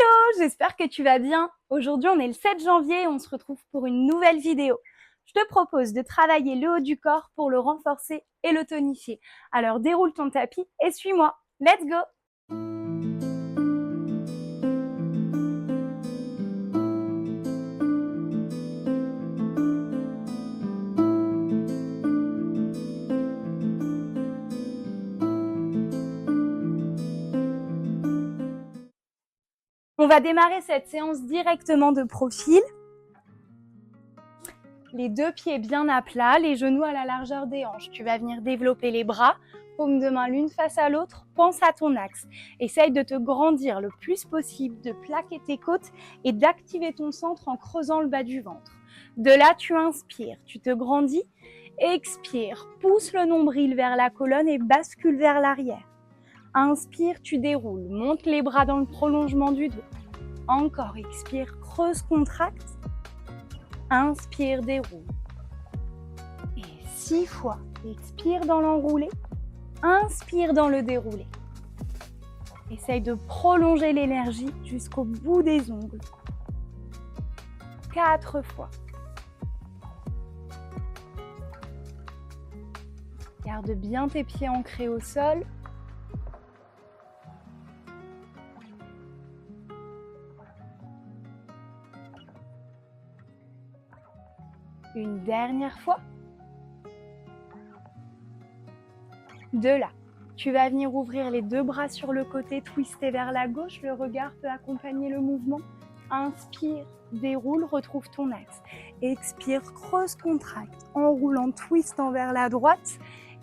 Hello, j'espère que tu vas bien. Aujourd'hui, on est le 7 janvier et on se retrouve pour une nouvelle vidéo. Je te propose de travailler le haut du corps pour le renforcer et le tonifier. Alors déroule ton tapis et suis-moi. Let's go! On va démarrer cette séance directement de profil. Les deux pieds bien à plat, les genoux à la largeur des hanches. Tu vas venir développer les bras, paumes de main l'une face à l'autre, pense à ton axe. Essaye de te grandir le plus possible, de plaquer tes côtes et d'activer ton centre en creusant le bas du ventre. De là, tu inspires, tu te grandis, expire, pousse le nombril vers la colonne et bascule vers l'arrière. Inspire, tu déroules, monte les bras dans le prolongement du dos. Encore, expire, creuse, contracte. Inspire, déroule. Et 6 fois. Expire dans l'enroulé. Inspire dans le déroulé. Essaye de prolonger l'énergie jusqu'au bout des ongles. 4 fois. Garde bien tes pieds ancrés au sol. Une dernière fois. De là, tu vas venir ouvrir les deux bras sur le côté, twister vers la gauche. Le regard peut accompagner le mouvement. Inspire, déroule, retrouve ton axe. Expire, creuse, contracte. Enroulant, twistant vers la droite.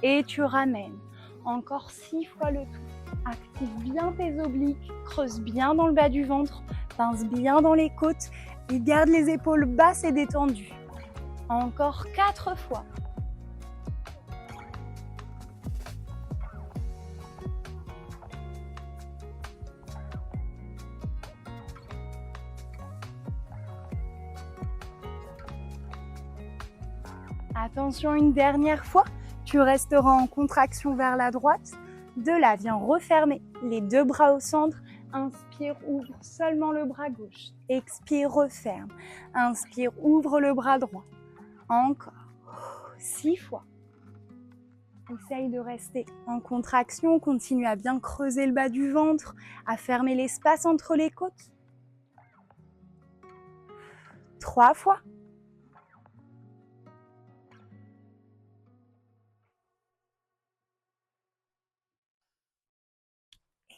Et tu ramènes. Encore 6 fois le tout. Active bien tes obliques. Creuse bien dans le bas du ventre. Pince bien dans les côtes. Et garde les épaules basses et détendues. Encore 4 fois. Attention, une dernière fois. Tu resteras en contraction vers la droite. De là, viens refermer les deux bras au centre. Inspire, ouvre seulement le bras gauche. Expire, referme. Inspire, ouvre le bras droit. Encore 6 fois. Essaye de rester en contraction. Continue à bien creuser le bas du ventre, à fermer l'espace entre les côtes. 3 fois.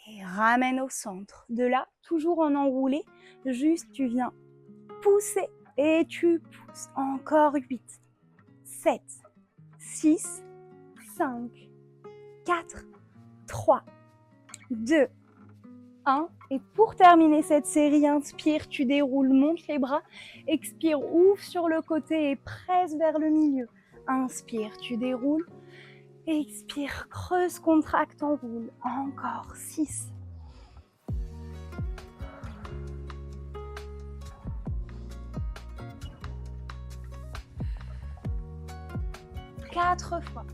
Et ramène au centre. De là, toujours en enroulé, juste tu viens pousser et tu pousses. Encore 8, 7, 6, 5, 4, 3, 2, 1. Et pour terminer cette série, inspire, tu déroules, monte les bras. Expire, ouvre sur le côté et presse vers le milieu. Inspire, tu déroules. Expire, creuse, contracte, enroule. Encore 6. 4 fois.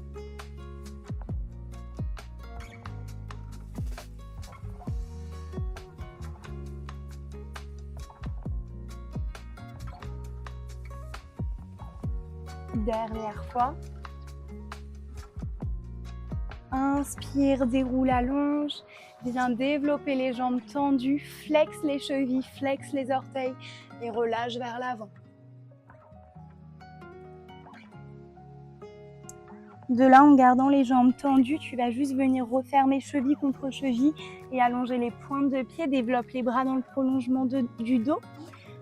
Dernière fois. Inspire, déroule, allonge. Viens développer les jambes tendues. Flexe les chevilles, flexe les orteils et relâche vers l'avant. De là, en gardant les jambes tendues, tu vas juste venir refermer cheville contre cheville et allonger les pointes de pied. Développe les bras dans le prolongement du dos.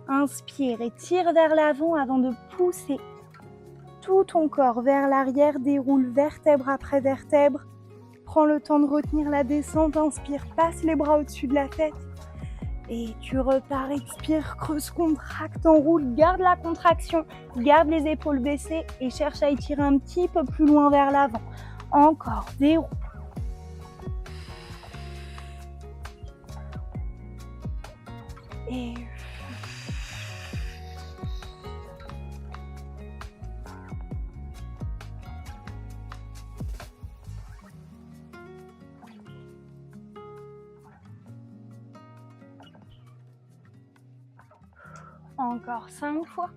Inspire et tire vers l'avant avant de pousser tout ton corps vers l'arrière. Déroule vertèbre après vertèbre. Prends le temps de retenir la descente. Inspire, passe les bras au-dessus de la tête. Et tu repars, expire, creuse, contracte, enroule, garde la contraction, garde les épaules baissées et cherche à étirer un petit peu plus loin vers l'avant. Encore, déroule. Et Encore 5 fois.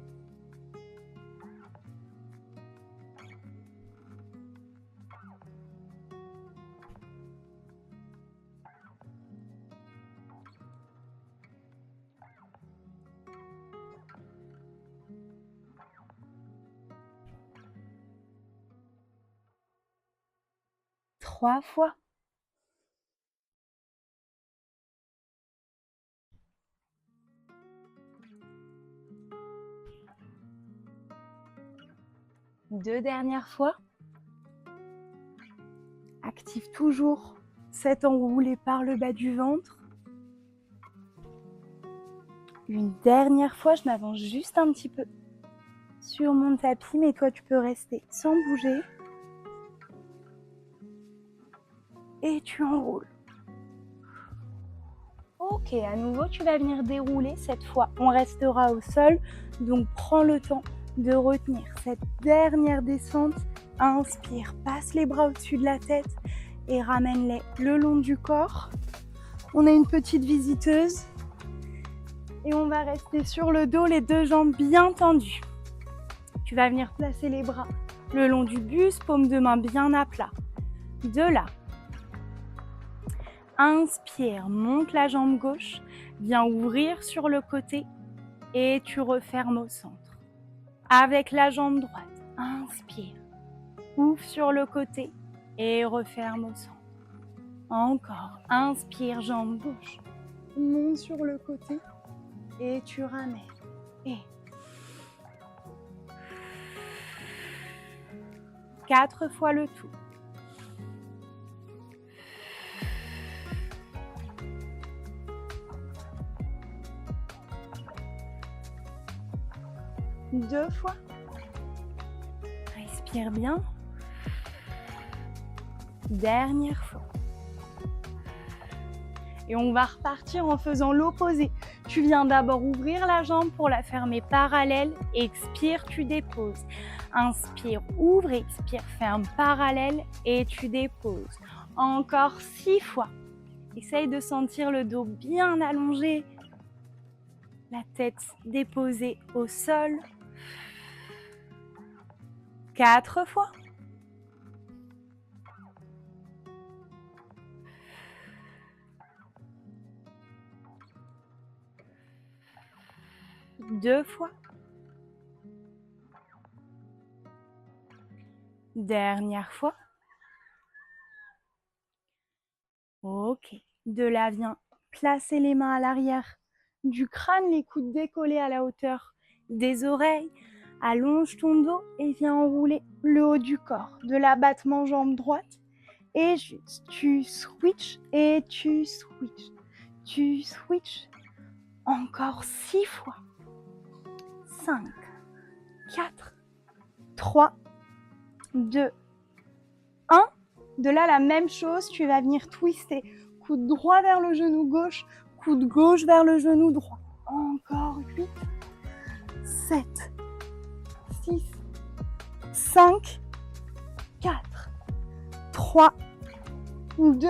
Trois fois. Deux dernières fois. Active toujours cet enroulé par le bas du ventre. Une dernière fois, je m'avance juste un petit peu sur mon tapis, mais toi tu peux rester sans bouger. Et tu enroules. Ok, à nouveau tu vas venir dérouler. Cette fois, on restera au sol. Donc prends le temps de retenir cette dernière descente. Inspire, passe les bras au-dessus de la tête et ramène-les le long du corps. On a une petite visiteuse et on va rester sur le dos, les deux jambes bien tendues. Tu vas venir placer les bras le long du buste, paume de main bien à plat. De là, inspire, monte la jambe gauche, viens ouvrir sur le côté et tu refermes au centre. Avec la jambe droite, inspire, ouvre sur le côté et referme au centre. Encore, inspire, jambe gauche, monte sur le côté et tu ramènes. Et 4 fois le tout. Deux fois. Respire bien. Dernière fois. Et on va repartir en faisant l'opposé. Tu viens d'abord ouvrir la jambe pour la fermer parallèle. Expire, tu déposes. Inspire, ouvre, expire, ferme parallèle et tu déposes. Encore 6 fois. Essaye de sentir le dos bien allongé. La tête déposée au sol. 4 fois. Deux fois. Dernière fois. Ok. De là, viens placer les mains à l'arrière du crâne, les coudes décollés à la hauteur des oreilles. Allonge ton dos et viens enrouler le haut du corps. De l'abattement jambe droite. Et juste, tu switches et tu switches. Tu switches. Encore 6 fois. 5, 4, 3, 2, 1. De là, la même chose, tu vas venir twister. Coude droit vers le genou gauche, coude gauche vers le genou droit. Encore 8, 7, 6, 5, 4, 3, 2,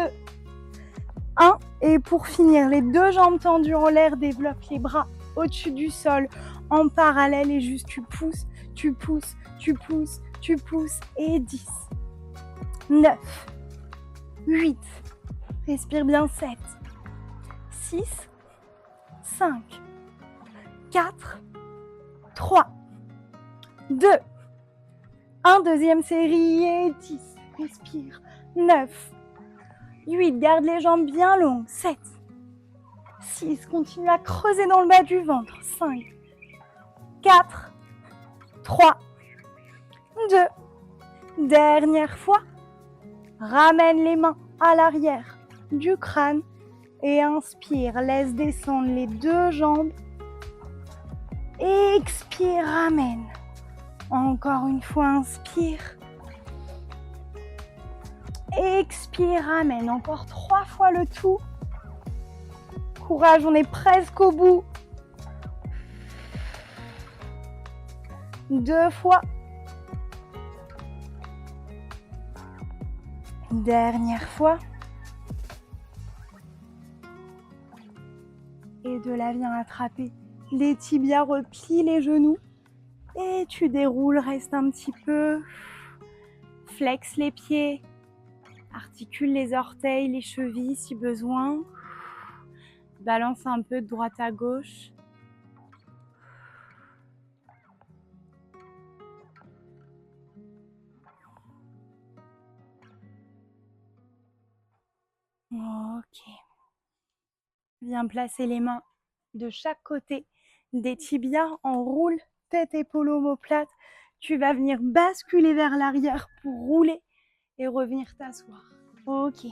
1. Et pour finir, les deux jambes tendues en l'air, développe les bras au-dessus du sol en parallèle et juste tu pousses, tu pousses, tu pousses, tu pousses et 10, 9, 8, respire bien 7, 6, 5, 4, 3, 2, 1, deuxième série et 10, respire, 9, 8, garde les jambes bien longues, 7, 6, continue à creuser dans le bas du ventre, 5, 4, 3, 2, dernière fois, ramène les mains à l'arrière du crâne et inspire, laisse descendre les deux jambes, expire, ramène, encore une fois, inspire, expire, ramène, encore 3 fois le tout, courage, on est presque au bout, 2 fois, dernière fois, et de là viens attraper Les tibias, replie les genoux. Et tu déroules, reste un petit peu. Flex les pieds. Articule les orteils, les chevilles si besoin. Balance un peu de droite à gauche. Ok. Viens placer les mains de chaque côté des tibias. Enroule tête, épaule, omoplate. Tu vas venir basculer vers l'arrière pour rouler et revenir t'asseoir. Ok.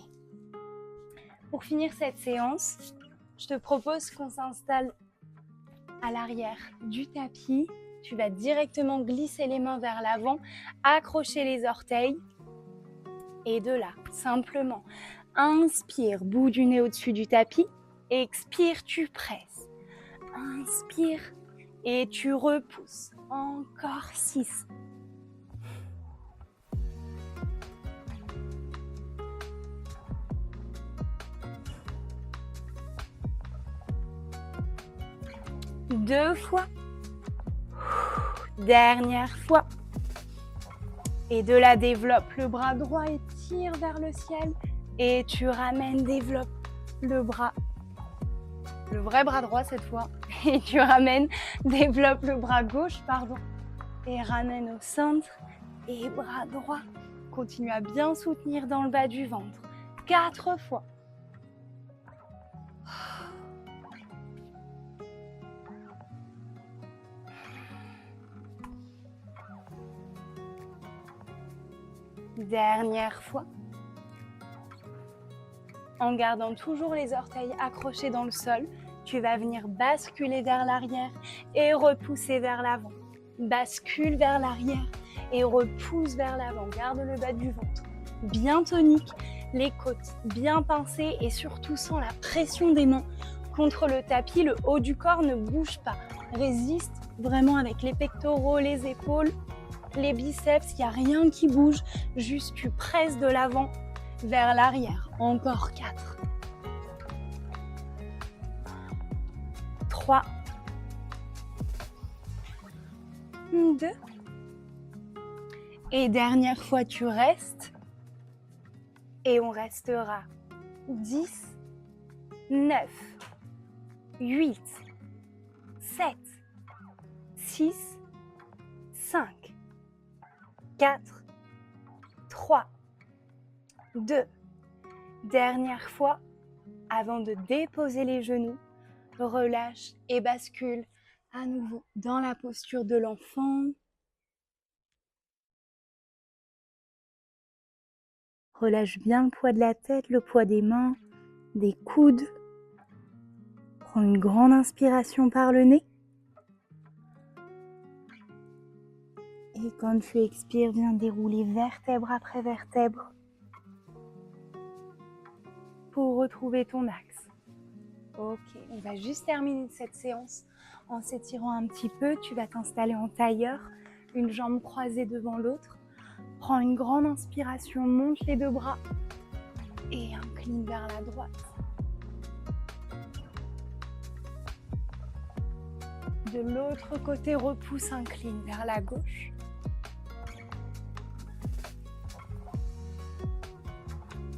Pour finir cette séance, je te propose qu'on s'installe à l'arrière du tapis. Tu vas directement glisser les mains vers l'avant, accrocher les orteils. Et de là, simplement, inspire, bout du nez au-dessus du tapis. Expire, tu presses. Inspire et tu repousses. Encore 6. Deux fois. Dernière fois. Et de là, développe le bras droit et tire vers le ciel. Et tu ramènes, développe le vrai bras droit cette fois. Et tu ramènes, développe le bras gauche, pardon. Et ramène au centre. Et bras droit. Continue à bien soutenir dans le bas du ventre. 4 fois. Dernière fois. En gardant toujours les orteils accrochés dans le sol, tu vas venir basculer vers l'arrière et repousser vers l'avant. Bascule vers l'arrière et repousse vers l'avant. Garde le bas du ventre bien tonique, les côtes bien pincées et surtout sans la pression des mains contre le tapis. Le haut du corps ne bouge pas. Résiste vraiment avec les pectoraux, les épaules, les biceps. Il n'y a rien qui bouge. Juste tu presses de l'avant vers l'arrière. Encore 4. 3. 2. Et dernière fois, tu restes. Et on restera 10, 9, 8, 7, 6, 5, 4, 3, 2. Dernière fois, avant de déposer les genoux, relâche et bascule à nouveau dans la posture de l'enfant. Relâche bien le poids de la tête, le poids des mains, des coudes. Prends une grande inspiration par le nez. Et quand tu expires, viens dérouler vertèbre après vertèbre pour retrouver ton axe. Ok, on va juste terminer cette séance en s'étirant un petit peu. Tu vas t'installer en tailleur, une jambe croisée devant l'autre. Prends une grande inspiration, monte les deux bras et incline vers la droite. De l'autre côté, repousse, incline vers la gauche.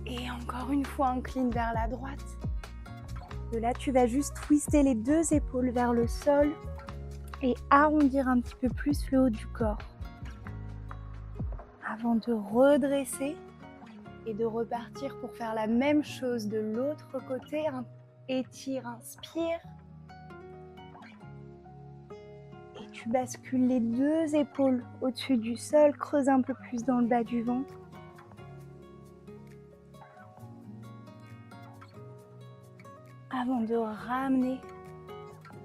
Et encore une fois, incline vers la droite. De là, tu vas juste twister les deux épaules vers le sol et arrondir un petit peu plus le haut du corps. Avant de redresser et de repartir pour faire la même chose de l'autre côté. Étire, inspire. Et tu bascules les deux épaules au-dessus du sol, creuse un peu plus dans le bas du ventre. Avant de ramener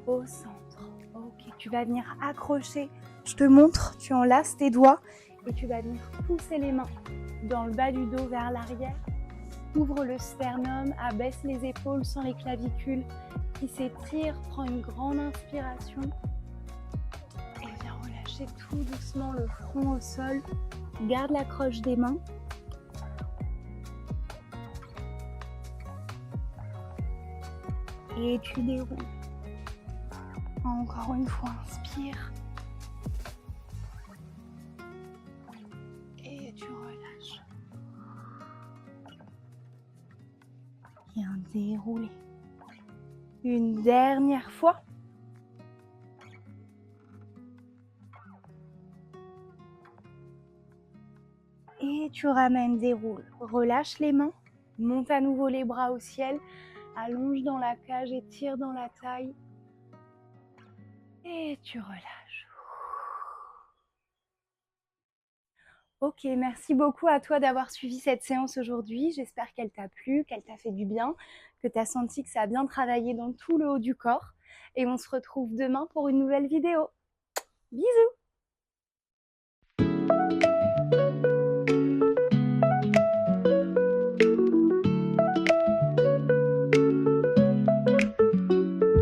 au centre. Ok, tu vas venir accrocher. Je te montre, tu enlaces tes doigts et tu vas venir pousser les mains dans le bas du dos vers l'arrière. Ouvre le sternum, abaisse les épaules sans les clavicules qui s'étirent. Prends une grande inspiration et viens relâcher tout doucement le front au sol. Garde l'accroche des mains. Et tu déroules. Encore une fois, inspire. Et tu relâches. Bien déroulé. Une dernière fois. Et tu ramènes, déroule. Relâche les mains. Monte à nouveau les bras au ciel. Allonge dans la cage, étire dans la taille. Et tu relâches. Ok, merci beaucoup à toi d'avoir suivi cette séance aujourd'hui. J'espère qu'elle t'a plu, qu'elle t'a fait du bien, que tu as senti que ça a bien travaillé dans tout le haut du corps. Et on se retrouve demain pour une nouvelle vidéo. Bisous!